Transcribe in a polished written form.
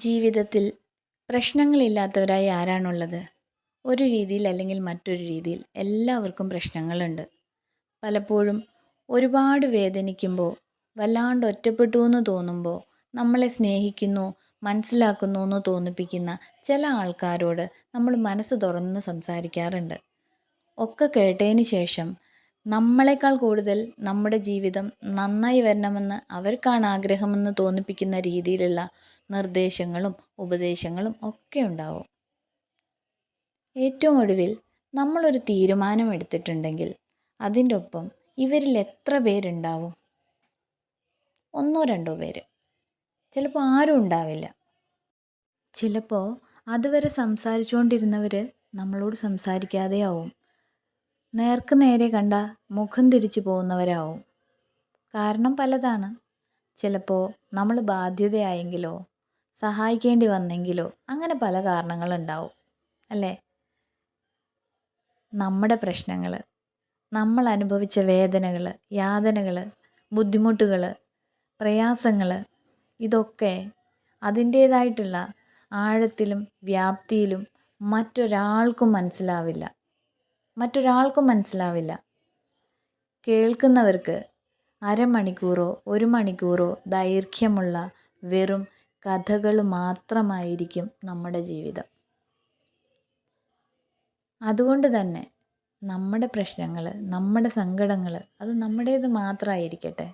ജീവിതത്തിൽ പ്രശ്നങ്ങളില്ലാത്തവരായി ആരാണുള്ളത്? ഒരു രീതിയിൽ അല്ലെങ്കിൽ മറ്റൊരു രീതിയിൽ എല്ലാവർക്കും പ്രശ്നങ്ങളുണ്ട്. പലപ്പോഴും ഒരുപാട് വേദനിക്കുമ്പോൾ, വല്ലാണ്ട് ഒറ്റപ്പെട്ടു എന്ന് തോന്നുമ്പോൾ, നമ്മളെ സ്നേഹിക്കുന്നു, മനസ്സിലാക്കുന്നു എന്ന് തോന്നിപ്പിക്കുന്ന ചില ആൾക്കാരോട് നമ്മൾ മനസ്സ് തുറന്ന് സംസാരിക്കാറുണ്ട്. ഒക്കെ കേട്ടതിന് ശേഷം നമ്മളെക്കാൾ കൂടുതൽ നമ്മുടെ ജീവിതം നന്നായി വരണമെന്ന് അവർക്കാണ് ആഗ്രഹമെന്ന് തോന്നിപ്പിക്കുന്ന രീതിയിലുള്ള നിർദ്ദേശങ്ങളും ഉപദേശങ്ങളും ഒക്കെ ഉണ്ടാവും. ഏറ്റവും ഒടുവിൽ നമ്മളൊരു തീരുമാനം എടുത്തിട്ടുണ്ടെങ്കിൽ അതിൻ്റെ ഒപ്പം ഇവരിൽ എത്ര പേരുണ്ടാവും? ഒന്നോ രണ്ടോ പേര്, ചിലപ്പോൾ ആരും ഉണ്ടാവില്ല. ചിലപ്പോൾ അതുവരെ സംസാരിച്ചുകൊണ്ടിരുന്നവർ നമ്മളോട് സംസാരിക്കാതെയാവും. നേർക്ക് നേരെ കണ്ട മുഖം തിരിച്ചു പോകുന്നവരാവും. കാരണം പലതാണ്. ചിലപ്പോൾ നമ്മൾ ബാധ്യതയായെങ്കിലോ സഹായിക്കേണ്ടി വന്നെങ്കിലോ അങ്ങനെ പല കാരണങ്ങളുണ്ടാവും, അല്ലേ? നമ്മുടെ പ്രശ്നങ്ങൾ, നമ്മൾ അനുഭവിച്ച വേദനകൾ, യാതനകൾ, ബുദ്ധിമുട്ടുകൾ, പ്രയാസങ്ങൾ, ഇതൊക്കെ അതിൻ്റേതായിട്ടുള്ള ആഴത്തിലും വ്യാപ്തിയിലും മറ്റൊരാൾക്കും മനസ്സിലാവില്ല. കേൾക്കുന്നവർക്ക് അരമണിക്കൂറോ ഒരു മണിക്കൂറോ ദൈർഘ്യമുള്ള വെറും കഥകൾ മാത്രമായിരിക്കും നമ്മുടെ ജീവിതം. അതുകൊണ്ട് തന്നെ നമ്മുടെ പ്രശ്നങ്ങൾ, നമ്മുടെ സങ്കടങ്ങൾ അത് നമ്മുടേത് മാത്രമായിരിക്കട്ടെ.